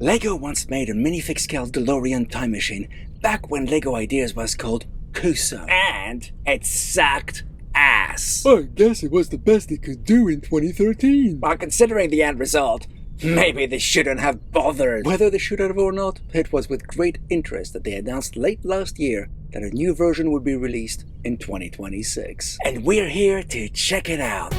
Lego once made a minifig-scale Delorean time machine back when Lego Ideas was called Cuso. And it sucked ass. I guess it was the best it could do in 2013. While considering the end result, maybe they shouldn't have bothered. Whether they should have or not, it was with great interest that they announced late last year that a new version would be released in 2026. And we're here to check it out.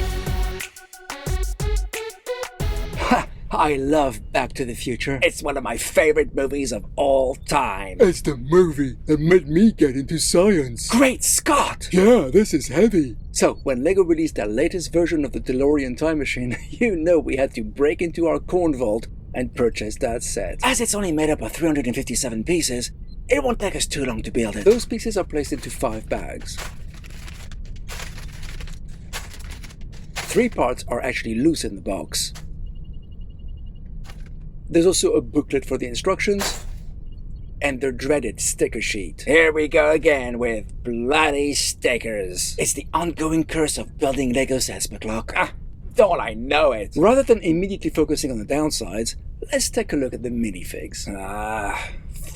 Ha! I love Back to the Future. It's one of my favorite movies of all time. It's the movie that made me get into science. Great Scott! Yeah, this is heavy. So, when Lego released their latest version of the DeLorean time machine, you know we had to break into our corn vault and purchase that set. As it's only made up of 357 pieces, it won't take us too long to build it. Those pieces are placed into 5 bags. 3 parts are actually loose in the box. There's also a booklet for the instructions, and their dreaded sticker sheet. Here we go again with bloody stickers. It's the ongoing curse of building Lego sets, McCluck. Ah, don't I know it? Rather than immediately focusing on the downsides, let's take a look at the minifigs.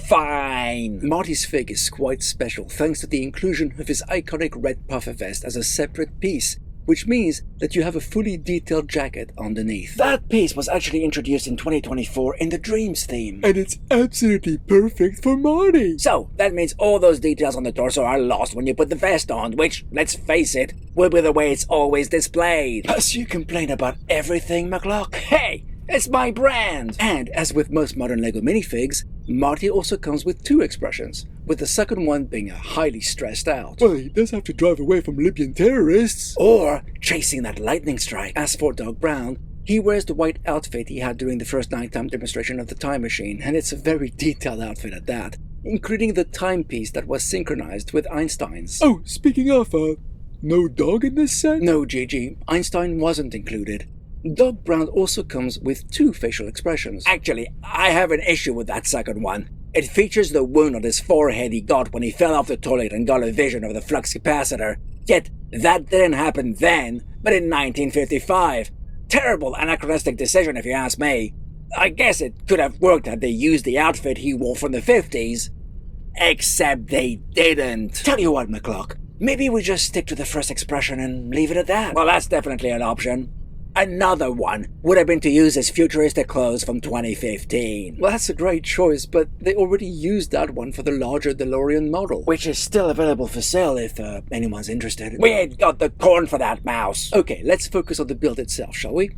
Fine. Marty's fig is quite special thanks to the inclusion of his iconic red puffer vest as a separate piece, which means that you have a fully detailed jacket underneath. That piece was actually introduced in 2024 in the Dreams theme. And it's absolutely perfect for Marty. So, that means all those details on the torso are lost when you put the vest on, which, let's face it, will be the way it's always displayed. Plus, you complain about everything, McCluck. Hey! It's my brand! And as with most modern Lego minifigs, Marty also comes with 2 expressions, with the second one being highly stressed out. Well, he does have to drive away from Libyan terrorists. Or chasing that lightning strike. As for Doc Brown, he wears the white outfit he had during the first nighttime demonstration of the time machine, and it's a very detailed outfit at that, including the timepiece that was synchronized with Einstein's. Oh, speaking of, no dog in this set? No, Gigi, Einstein wasn't included. Doc Brown also comes with 2 facial expressions. Actually, I have an issue with that second one. It features the wound on his forehead he got when he fell off the toilet and got a vision of the flux capacitor. Yet, that didn't happen then, but in 1955. Terrible anachronistic decision if you ask me. I guess it could have worked had they used the outfit he wore from the 50s. Except they didn't. Tell you what, McCluck, maybe we just stick to the first expression and leave it at that. Well, that's definitely an option. Another one would have been to use his futuristic clothes from 2015. Well, that's a great choice, but they already used that one for the larger DeLorean model, which is still available for sale if anyone's interested. We ain't got the corn for that, mouse. Okay, let's focus on the build itself, shall we?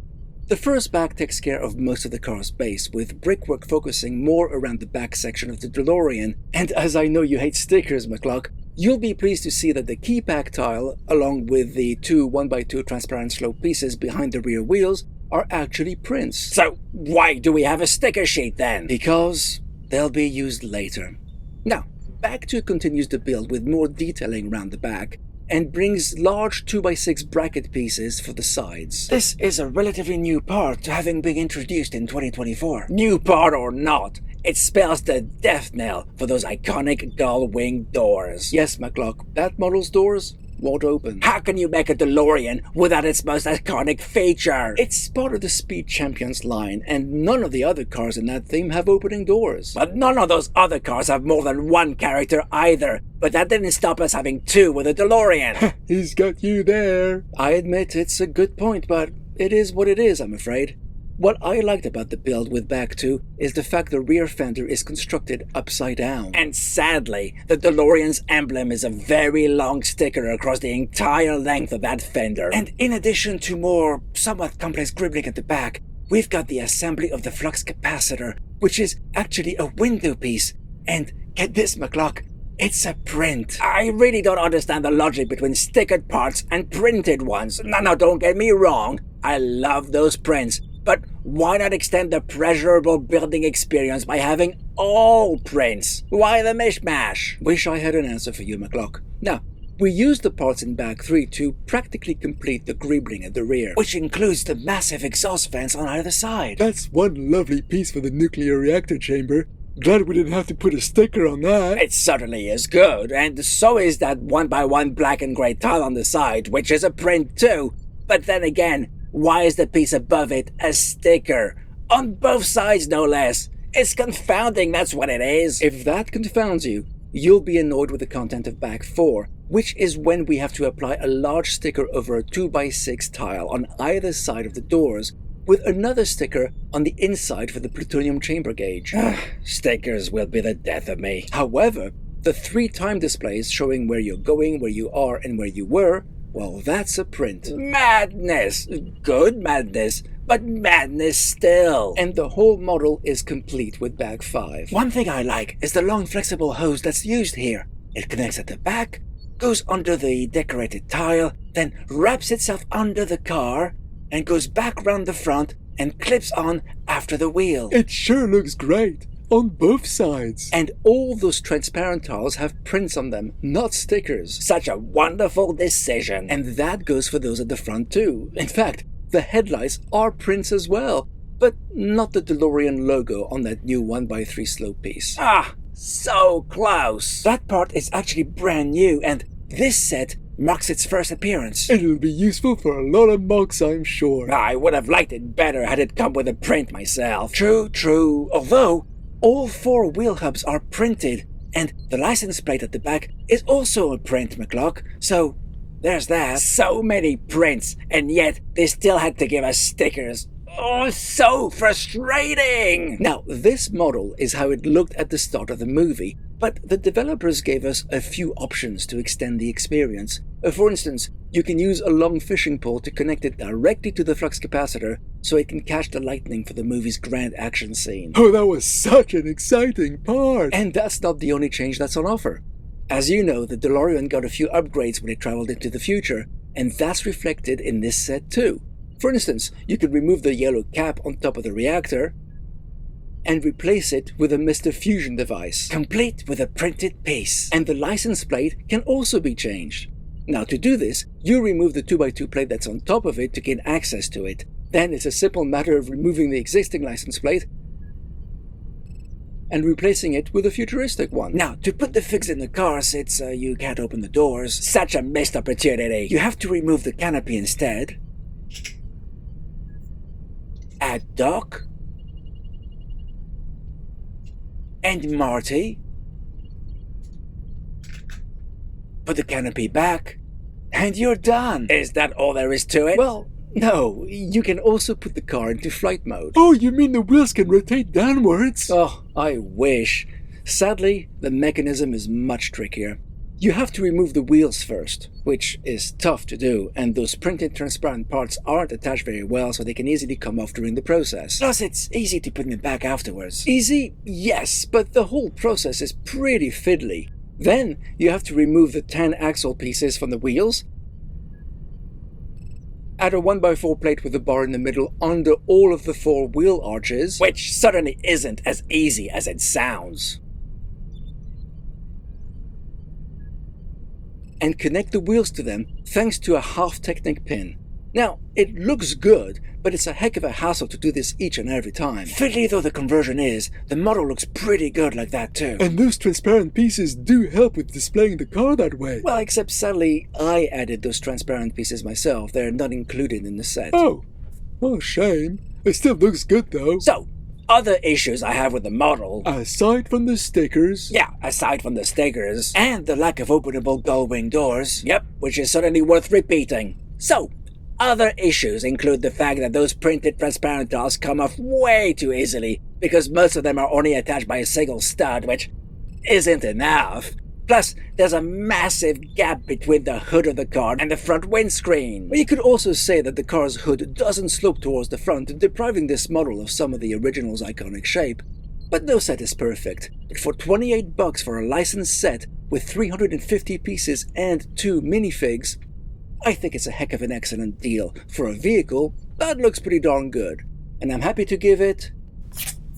The first bag takes care of most of the car's base, with brickwork focusing more around the back section of the DeLorean. And as I know you hate stickers, McCluck, you'll be pleased to see that the key pack tile, along with the 2 1x2 transparent slope pieces behind the rear wheels, are actually prints. So why do we have a sticker sheet then? Because they'll be used later. Now, Bag 2 continues the build with more detailing around the back, and brings large 2x6 bracket pieces for the sides. This is a relatively new part to having been introduced in 2024. New part or not, it spells the death knell for those iconic gull-wing doors. Yes, McCluck, that model's doors won't open. How can you make a DeLorean without its most iconic feature? It's part of the Speed Champions line, and none of the other cars in that theme have opening doors. But none of those other cars have more than 1 character either. But that didn't stop us having 2 with a DeLorean. He's got you there. I admit it's a good point, but it is what it is, I'm afraid. What I liked about the build with Bag 2 is the fact the rear fender is constructed upside down. And sadly, the DeLorean's emblem is a very long sticker across the entire length of that fender. And in addition to more somewhat complex gribbling at the back, we've got the assembly of the flux capacitor, which is actually a window piece. And get this, McCluck, it's a print. I really don't understand the logic between stickered parts and printed ones. No, don't get me wrong. I love those prints. But why not extend the pleasurable building experience by having all prints? Why the mishmash? Wish I had an answer for you, McCluck. Now, we used the parts in Bag 3 to practically complete the gribbling at the rear, which includes the massive exhaust fans on either side. That's one lovely piece for the nuclear reactor chamber. Glad we didn't have to put a sticker on that. It certainly is good, and so is that 1x1 black and grey tile on the side, which is a print too. But then again, why is the piece above it a sticker? On both sides, no less. It's confounding, that's what it is. If that confounds you, you'll be annoyed with the content of Bag 4, which is when we have to apply a large sticker over a 2x6 tile on either side of the doors, with another sticker on the inside for the plutonium chamber gauge. Stickers will be the death of me. However, the 3 time displays showing where you're going, where you are, and where you were, well, that's a print. Madness! Good madness, but madness still. And the whole model is complete with Bag 5. One thing I like is the long flexible hose that's used here. It connects at the back, goes under the decorated tile, then wraps itself under the car, and goes back round the front and clips on after the wheel. It sure looks great, on both sides. And all those transparent tiles have prints on them, not stickers. Such a wonderful decision. And that goes for those at the front too. In fact, the headlights are prints as well, but not the Delorean logo on that new 1x3 slope piece. Ah, so close. That part is actually brand new, and this set marks its first appearance. It'll be useful for a lot of mocks, I'm sure. I would have liked it better had it come with a print myself. True. Although, all 4 wheel hubs are printed, and the license plate at the back is also a print, McCluck, so there's that. So many prints, and yet they still had to give us stickers. Oh, so frustrating! Now, this model is how it looked at the start of the movie, but the developers gave us a few options to extend the experience. For instance, you can use a long fishing pole to connect it directly to the flux capacitor so it can catch the lightning for the movie's grand action scene. Oh, that was such an exciting part! And that's not the only change that's on offer. As you know, the DeLorean got a few upgrades when it traveled into the future, and that's reflected in this set too. For instance, you could remove the yellow cap on top of the reactor and replace it with a Mr. Fusion device, complete with a printed piece. And the license plate can also be changed. Now, to do this, you remove the 2x2 plate that's on top of it to gain access to it. Then it's a simple matter of removing the existing license plate and replacing it with a futuristic one. Now, to put the figs in the car, since you can't open the doors, such a missed opportunity. You have to remove the canopy instead. Add Doc and Marty. Put the canopy back, and you're done. Is that all there is to it? Well, no. You can also put the car into flight mode. Oh, you mean the wheels can rotate downwards? Oh, I wish. Sadly, the mechanism is much trickier. You have to remove the wheels first, which is tough to do, and those printed transparent parts aren't attached very well, so they can easily come off during the process. Plus, it's easy to put them back afterwards. Easy? Yes, but the whole process is pretty fiddly. Then, you have to remove the 10 axle pieces from the wheels, add a 1x4 plate with a bar in the middle under all of the 4 wheel arches, which certainly isn't as easy as it sounds, and connect the wheels to them thanks to a half-Technic pin. Now, it looks good, but it's a heck of a hassle to do this each and every time. Fiddly though the conversion is, the model looks pretty good like that too. And those transparent pieces do help with displaying the car that way. Well, except sadly, I added those transparent pieces myself. They're not included in the set. Oh, shame. It still looks good though. So, other issues I have with the model, aside from the stickers, and the lack of openable gull-wing doors, which is certainly worth repeating. So, other issues include the fact that those printed transparent tiles come off way too easily, because most of them are only attached by a single stud, which isn't enough. Plus, there's a massive gap between the hood of the car and the front windscreen. Well, you could also say that the car's hood doesn't slope towards the front, depriving this model of some of the original's iconic shape. But no set is perfect. But for $28 for a licensed set with 350 pieces and 2 minifigs, I think it's a heck of an excellent deal for a vehicle that looks pretty darn good. And I'm happy to give it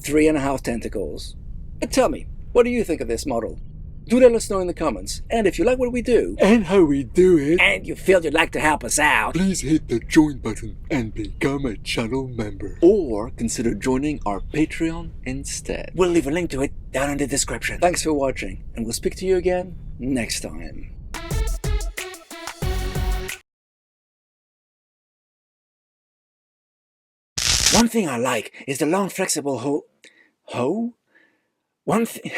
3.5 tentacles. But tell me, what do you think of this model? Do let us know in the comments, and if you like what we do, and how we do it, and you feel you'd like to help us out, please hit the join button and become a channel member. Or consider joining our Patreon instead. We'll leave a link to it down in the description. Thanks for watching, and we'll speak to you again next time. One thing I like is the long flexible Ho? One thing...